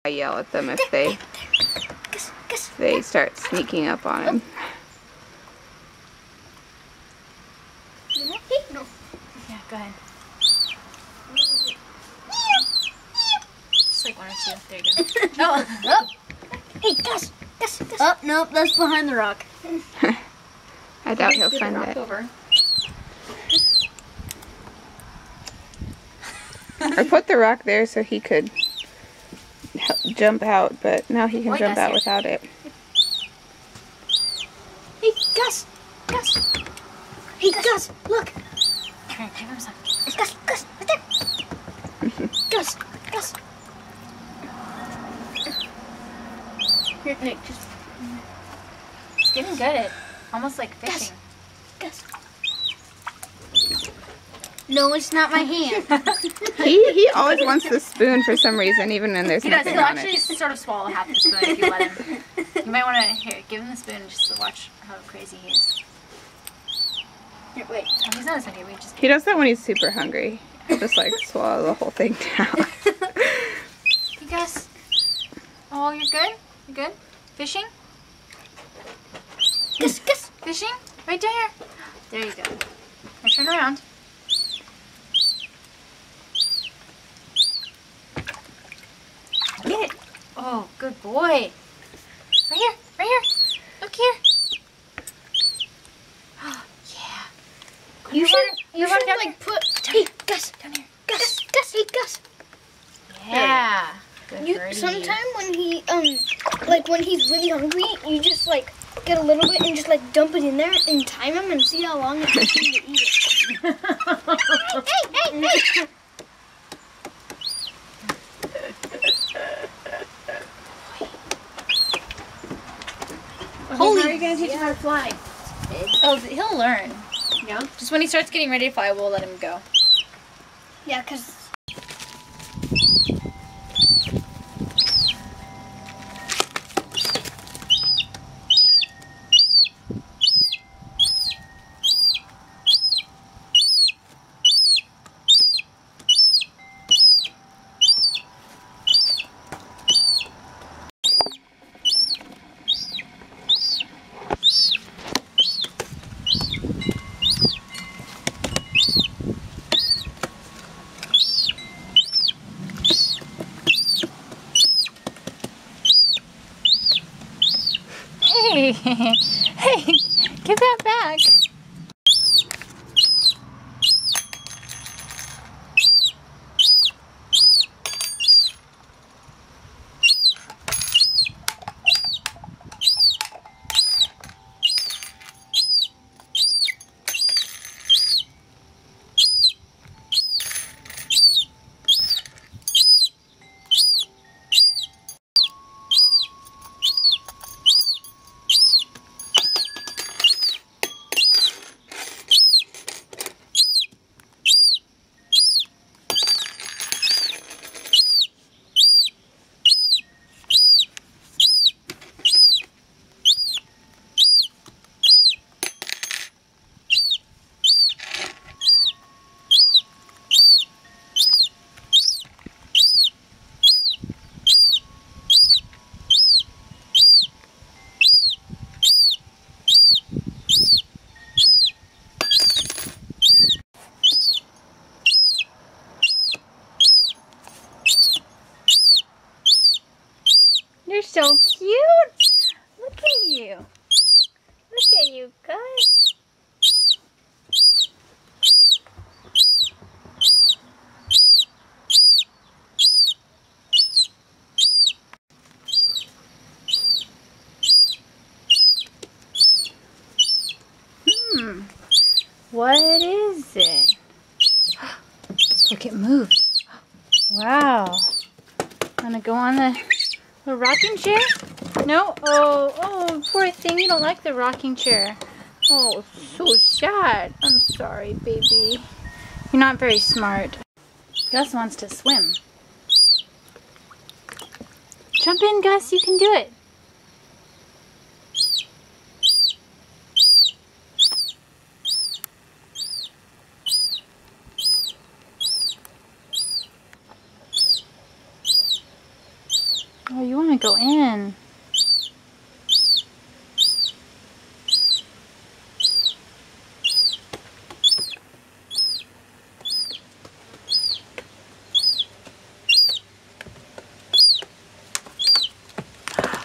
I yell at them if they start sneaking up on him. Yeah, go ahead. Just like one or two. There you go. Oh! Hey, Gus! Oh, nope, that's behind the rock. I doubt he'll find it. Over. I put the rock there so he could jump out, but now he can jump out without it. Hey, Gus! Hey, Gus, look! Here, give him some. Gus, right there! Gus! Here, Nick, just... He's getting good at almost like fishing. Gus. No, it's not my hand. He always wants the spoon for some reason, even when there's nothing He'll on actually it. sort of swallow half the spoon if you let him. You might want to give him the spoon just to watch how crazy he is. Here, wait. Oh, he's not as hungry. We just He does that when he's super hungry. He'll just like swallow the whole thing down. Hey, Gus. Oh, you're good? You're good? Fishing? Gus! Fishing? Right there. There you go. Now turn around. Get it. Oh, good boy. Right here. Look here. Oh, yeah. You should down like put... Hey, Gus! Down here. Gus! Hey, Gus! Yeah. Good birdie. Sometime when he, like when he's really hungry, you just like get a little bit and just like dump it in there and time him and see how long it takes him to eat it. Hey! Holy, how are you going to teach him how to fly? Oh, he'll learn. Yeah? Just when he starts getting ready to fly, we'll let him go. Yeah, because... Hey, give that back. You're so cute. Look at you. Look at you, Gus. What is it? Look, it moves. Wow. Wanna go on the rocking chair? No? Oh, poor thing. You don't like the rocking chair. Oh, so sad. I'm sorry, baby. You're not very smart. Gus wants to swim. Jump in, Gus. You can do it. Oh, you want to go in.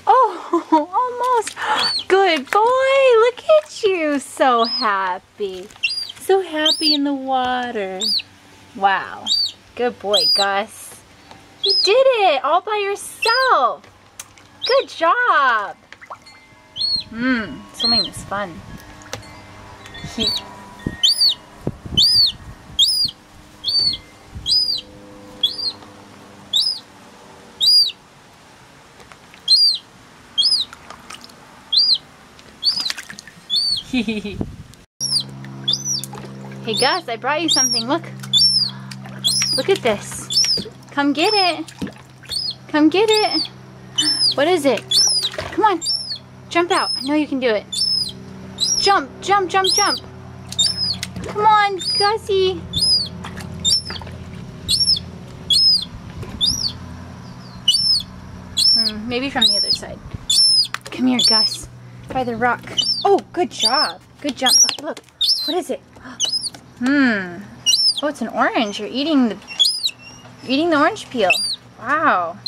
Oh, almost. Good boy. Look at you. So happy. So happy in the water. Wow. Good boy, Gus. You did it all by yourself. Good job. Swimming is fun. Hey Gus, I brought you something. Look. Look at this. Come get it. Come get it. What is it? Come on. Jump out. I know you can do it. Jump, jump, jump, jump. Come on, Gussie. Maybe from the other side. Come here, Gus. By the rock. Oh, good job. Good jump. Oh, look. What is it? Oh, it's an orange. You're eating the orange peel. Wow.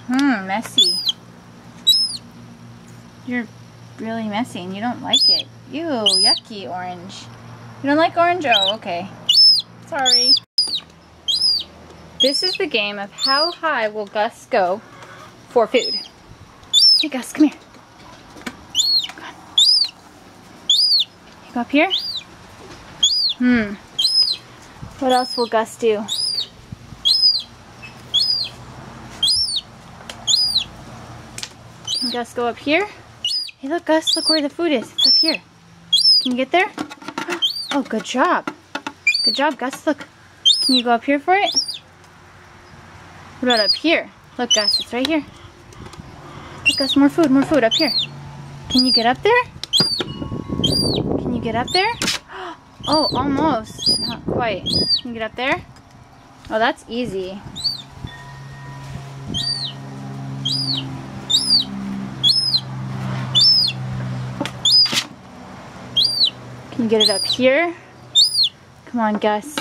Messy. You're really messy and you don't like it. Ew, yucky orange. You don't like orange? Oh, okay. Sorry. This is the game of how high will Gus go for food. Hey, Gus, come here. Come on. You go up here? What else will Gus do? Can Gus go up here? Hey, look, Gus, look where the food is. It's up here. Can you get there? Oh, good job. Good job, Gus. Look. Can you go up here for it? What about up here? Look, Gus, it's right here. Look, Gus, more food up here. Can you get up there? Can you get up there? Oh, almost. Not quite. Can you get up there? Oh, that's easy. Can you get it up here? Come on, Gus.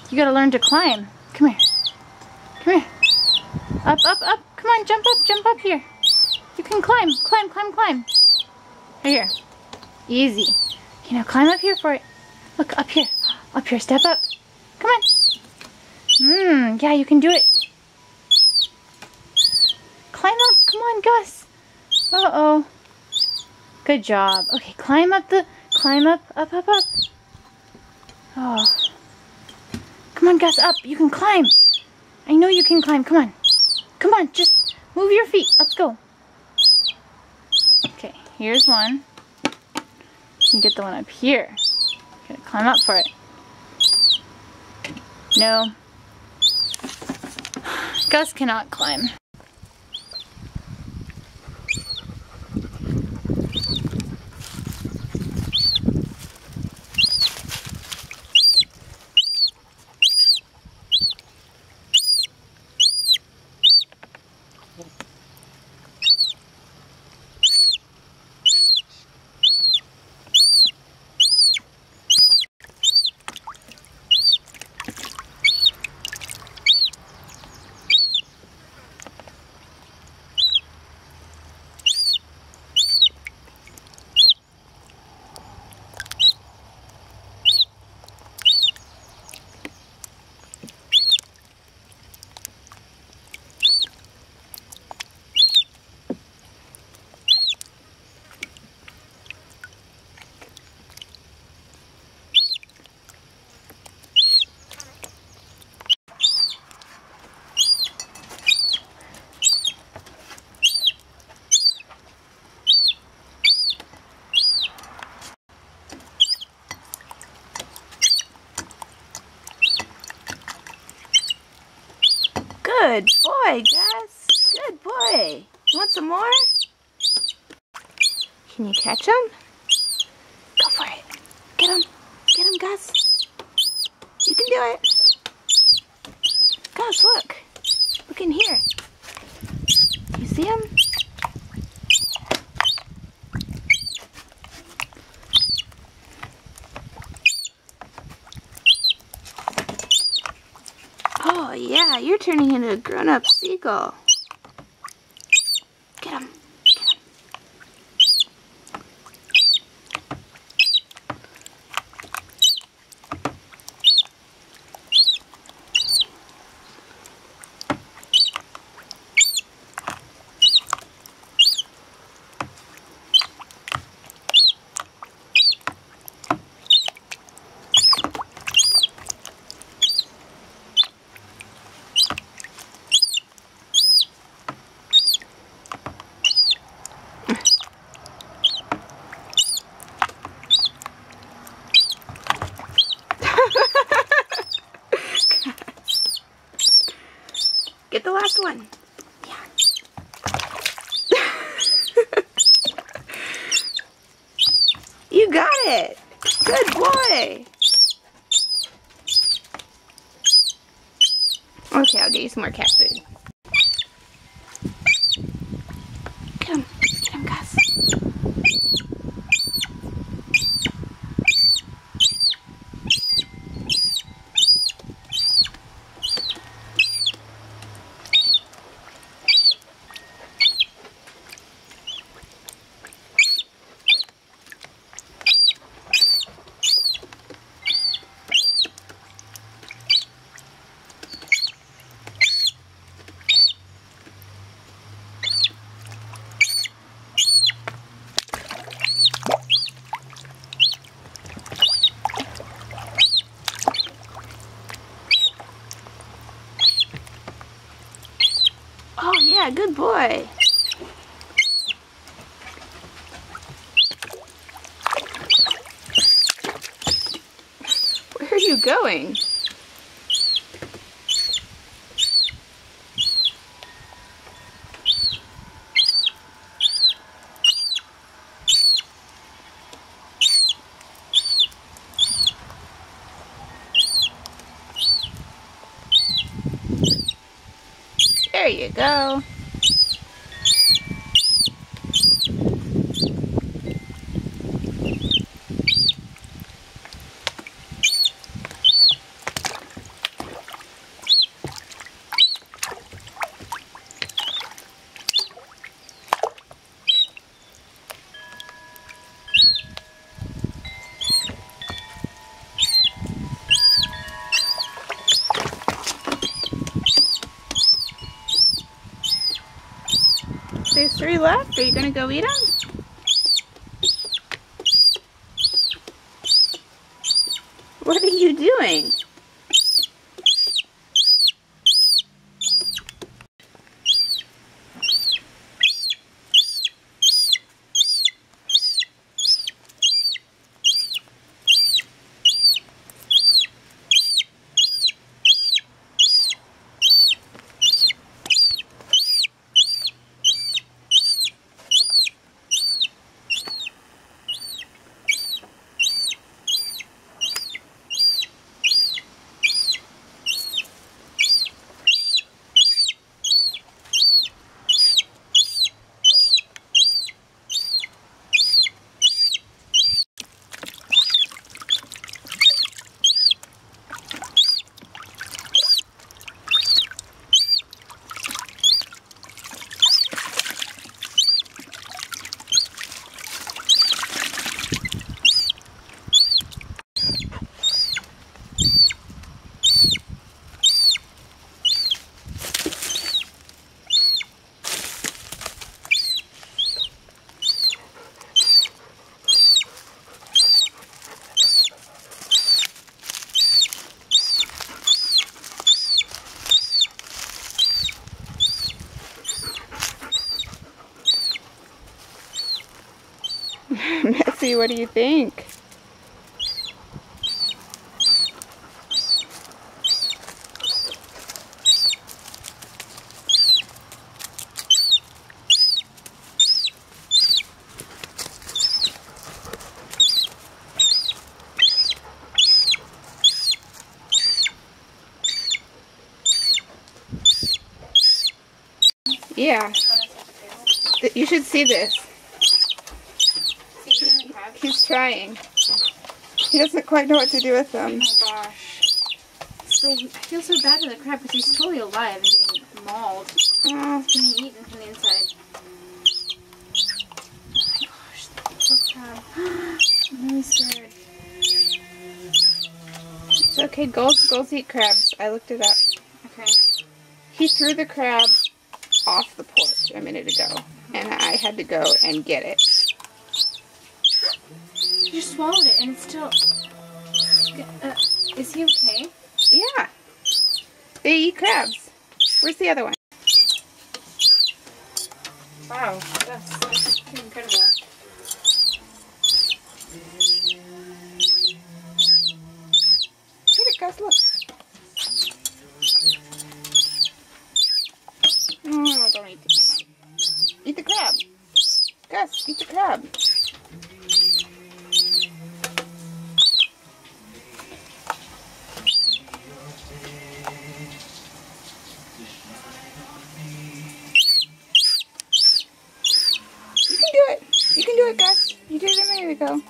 You gotta learn to climb. Come here. Come here. Up, up, up. Come on, jump up here. You can climb, climb, climb, climb. Right here. Easy. Okay, now climb up here for it. Look, up here. Up here, step up. Come on. Yeah, you can do it. Climb up. Come on, Gus. Uh-oh. Good job. Okay, climb up, up, up, up. Oh. Come on, Gus, up. You can climb. I know you can climb. Come on. Come on, just move your feet. Let's go. Okay, here's one. Can you get the one up here? Gotta climb up for it. No. Gus cannot climb. Good boy, Gus. Good boy. You want some more? Can you catch him? Go for it. Get him. Get him, Gus. You can do it. Gus, look. Look Look in here. You see him? Oh yeah, you're turning into a grown-up seagull. Get him. Get him. Get the last one. Yeah. You got it. Good boy. Okay, I'll get you some more cat food. Get him. Get him, Gus. Oh yeah, good boy. Where are you going? There you go. There's 3 left. Are you gonna go eat them? What are you doing? Messy, what do you think? Yeah. You should see this. See, eating the crab? He's trying. He doesn't quite know what to do with them. Oh gosh. So, I feel so bad for the crab because he's totally alive and getting mauled. He's being eaten from the inside. Oh my gosh, that poor crab. I'm really scared. It's okay. Gulls eat crabs. I looked it up. Okay. He threw the crab off the porch a minute ago, and I had to go and get it. You just swallowed it and it's still... is he okay? Yeah. They eat crabs. Where's the other one? Wow, that's incredible. Look at Gus, look. Oh, don't eat the camera. Eat the crab. Gus, eat the crab. You can do it. You can do it, Gus. You did it a minute ago.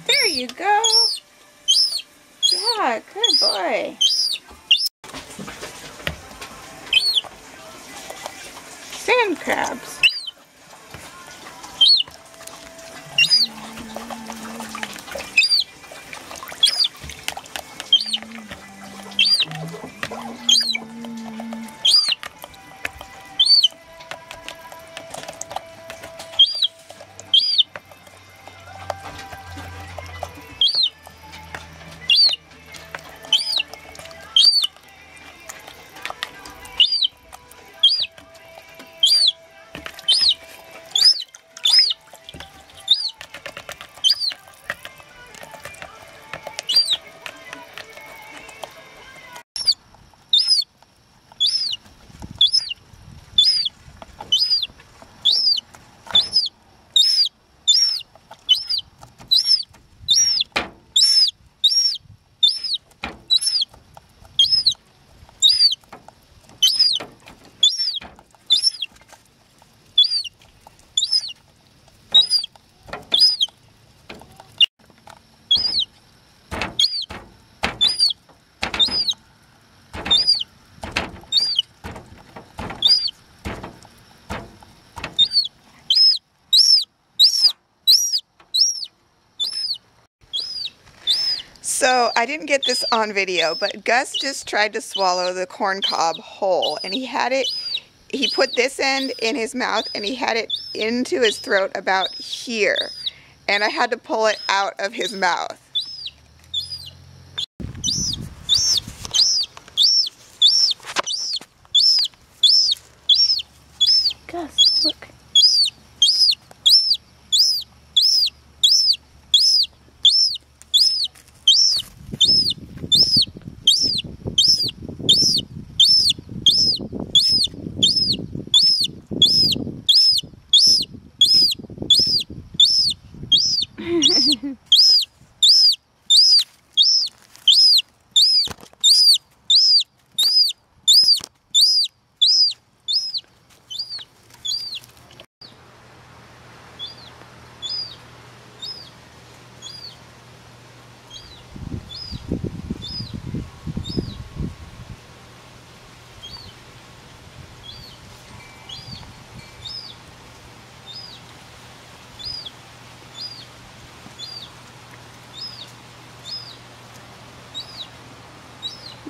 There you go. Yeah, good boy. Sand crabs. So I didn't get this on video, but Gus just tried to swallow the corn cob whole, and he put this end in his mouth and he had it into his throat about here, and I had to pull it out of his mouth. Gus, look.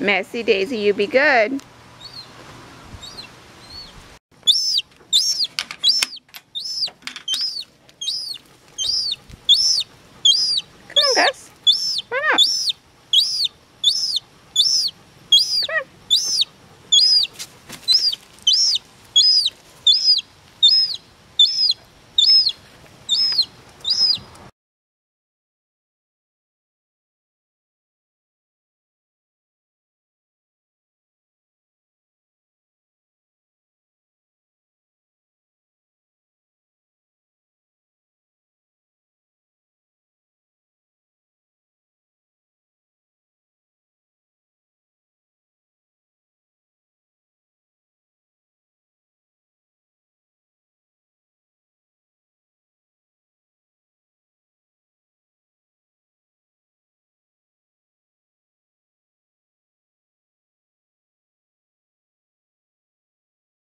Messy Daisy, you be good.